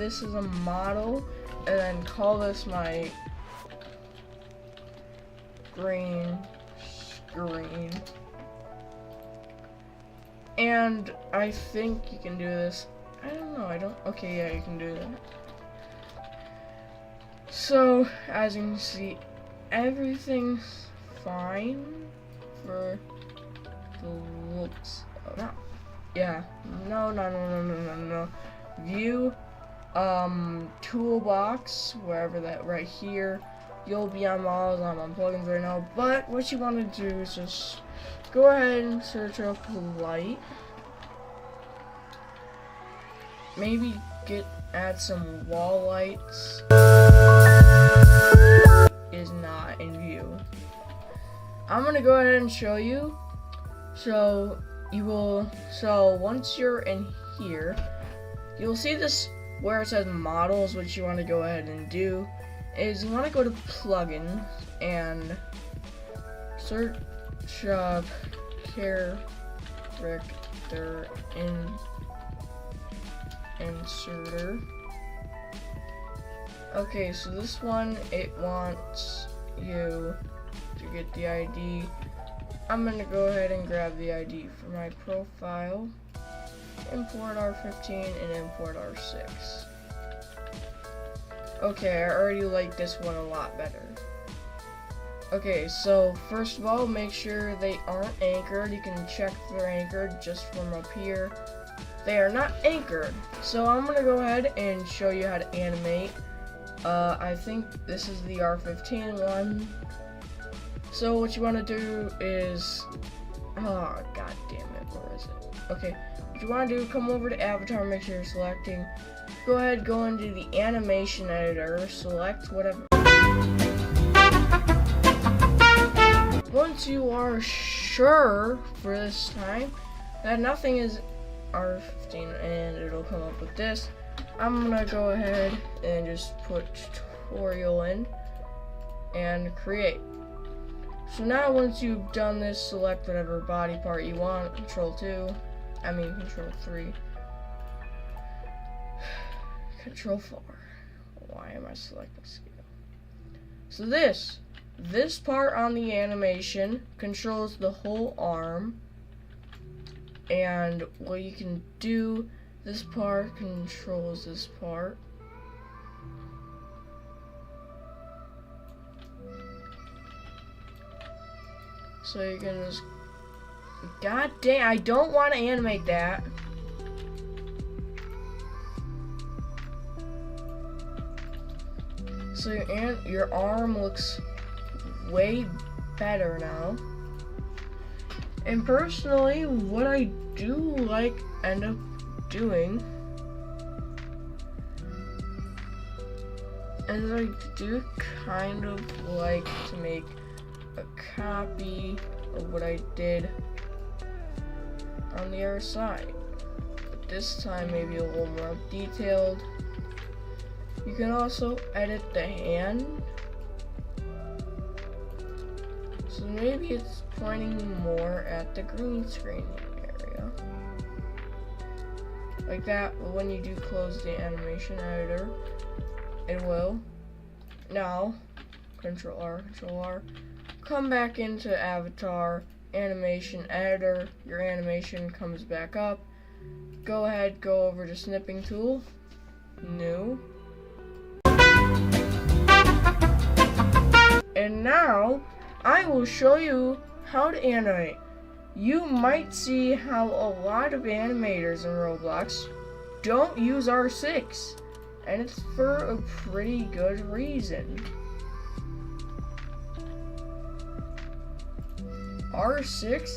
this as a model and then call this my green screen. And I think you can do this. I don't know, okay, yeah, you can do that. So, as you can see, everything's fine for the looks of that. Yeah, no. View, toolbox, wherever that, right here. You'll be on models, I'm on plugins right now, but what you want to do is just go ahead and search up light. Maybe add some wall lights. Is not in view. I'm gonna go ahead and show you. So once you're in here, you'll see this where it says models. What you want to go ahead and do is you want to go to plugins and search up character inserter. Okay, so this one, it wants you to get the ID. I'm gonna go ahead and grab the ID for my profile, import R15 and import R6. Okay, I already like this one a lot better. Okay, so first of all, make sure they aren't anchored. You can check if they're anchored just from up here. They are not anchored. So I'm gonna go ahead and show you how to animate. I think this is the R15 one. So what you want to do is, oh god damn it, where is it? Okay, what you want to do, come over to avatar, make sure you're selecting. Go ahead, go into the animation editor, select whatever. Once you are sure for this time that nothing is R15 and it'll come up with this, I'm gonna go ahead and just put tutorial in and create. So now once you've done this, select whatever body part you want, Control 3, Control 4. Why am I selecting scale? So this part on the animation controls the whole arm, and what you can do, this part controls this part. So you can just, god dang, I don't want to animate that. So your arm looks way better now. And personally, what I do end up doing is I do kind of like to make a copy of what I did on the other side, but this time maybe a little more detailed. You can also edit the hand, so maybe it's pointing more at the green screen area, like that. But when you do close the animation editor, it will. Now, Control R, come back into avatar, animation editor, your animation comes back up. Go ahead, go over to snipping tool, new. And now, I will show you how to animate. You might see how a lot of animators in Roblox don't use R6, and it's for a pretty good reason. R6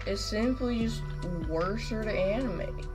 is simply just worse to animate,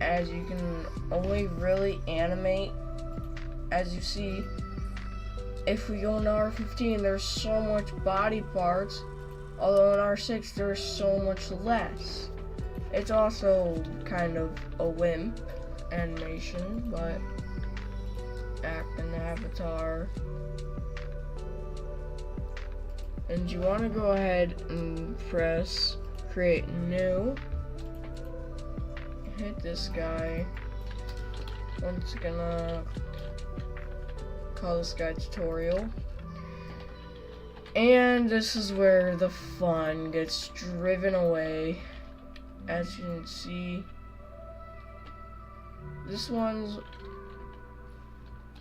as you can only really animate, as you see, if we go into R15, there's so much body parts, although in R6 there's so much less. It's also kind of a wimp animation, but act in the avatar. And you want to go ahead and press create new, hit this guy. I'm just gonna call this guy tutorial. And this is where the fun gets driven away. As you can see, this one's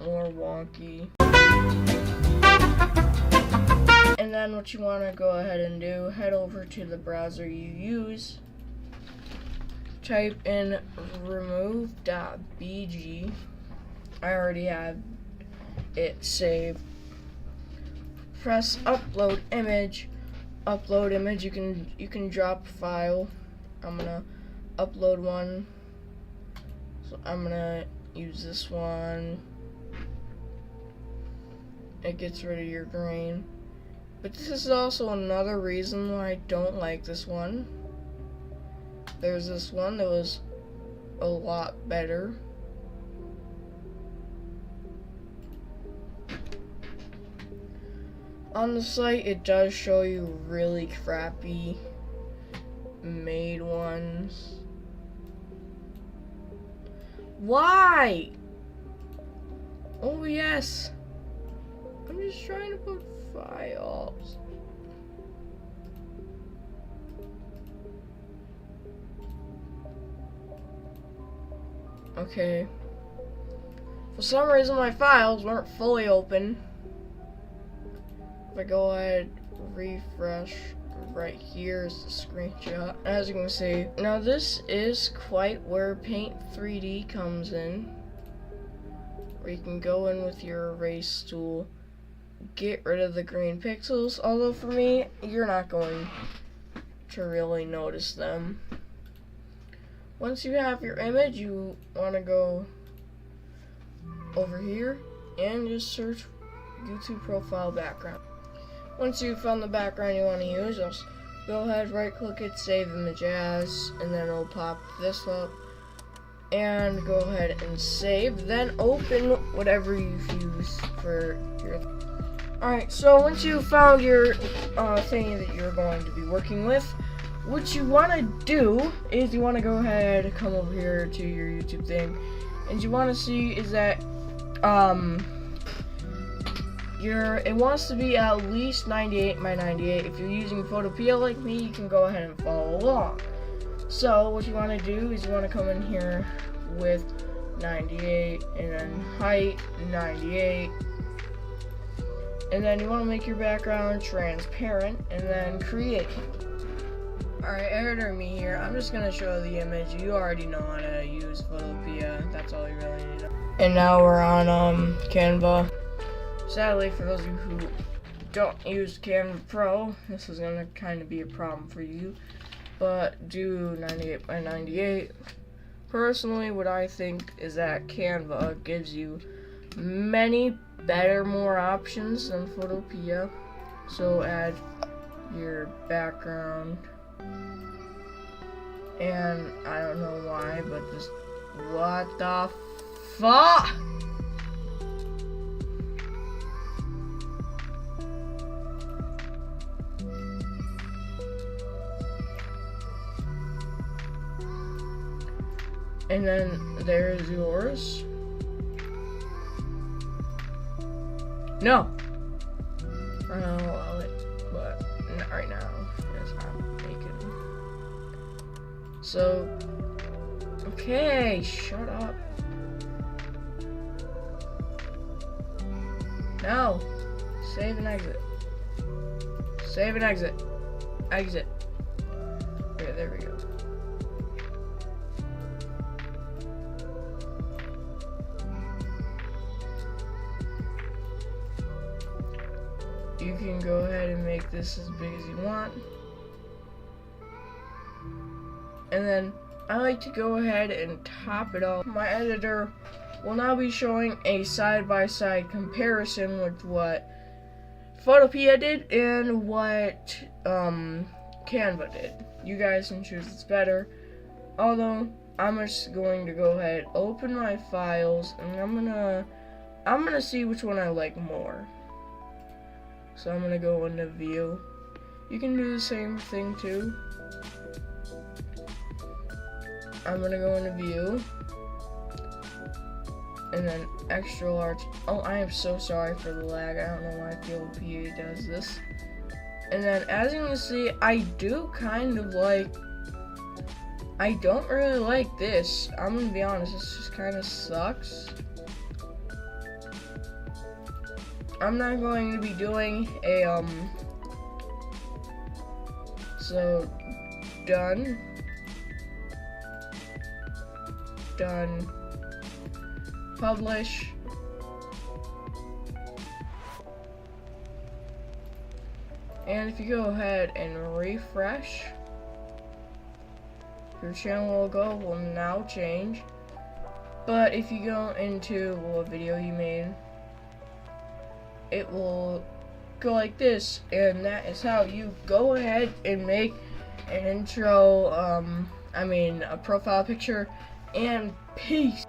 more wonky. And then what you want to go ahead and do, head over to the browser you use, type in remove.bg. I already have it saved. Press upload image. Upload image. You can drop a file. I'm gonna upload one. So I'm gonna use this one. It gets rid of your grain. But this is also another reason why I don't like this one. There's this one that was a lot better. On the site, it does show you really crappy made ones. Why? Oh yes. I'm just trying to put files. Okay. For some reason my files weren't fully open. If I go ahead, refresh, right here is the screenshot. As you can see, now this is quite where Paint 3D comes in. Where you can go in with your erase tool, get rid of the green pixels, although for me, you're not going to really notice them. Once you have your image, you want to go over here and just search YouTube profile background. Once you've found the background you want to use, just go ahead, right click it, save image as, and then it'll pop this up. And go ahead and save, then open whatever you use for your. Alright, so once you found your thing that you're going to be working with, what you want to do is you want to go ahead, come over here to your YouTube thing, and you want to see is that it wants to be at least 98 by 98. If you're using Photopea like me, you can go ahead and follow along. So what you want to do is you want to come in here with 98 and then height 98, and then you want to make your background transparent and then create. Alright, editor me here. I'm just gonna show the image. You already know how to use Photopea. That's all you really need to know. And now we're on Canva. Sadly, for those of you who don't use Canva Pro, this is gonna kind of be a problem for you. But do 98 by 98. Personally, what I think is that Canva gives you many better, more options than Photopea. So add your background. And I don't know why, but just what the fuck? And then there's yours. No. I'll allow it, but not right now. It's not naked. So, okay, shut up. No. Save and exit. Save and exit. Exit. Okay, there we go. You can go ahead and make this as big as you want. And then I like to go ahead and top it off. My editor will now be showing a side-by-side comparison with what Photopea did and what Canva did. You guys can choose what's better. Although I'm just going to go ahead, open my files, and I'm gonna see which one I like more. So I'm gonna go into view. You can do the same thing too. I'm gonna go into view, and then extra large. Oh, I am so sorry for the lag. I don't know why PLPA does this. And then as you can see, I do kind of like, I don't really like this. I'm gonna be honest, this just kind of sucks. I'm not going to be doing a, so, done, publish, and if you go ahead and refresh, your channel logo will now change. But if you go into what video you made, it will go like this, and that is how you go ahead and make an intro, a profile picture, and peace.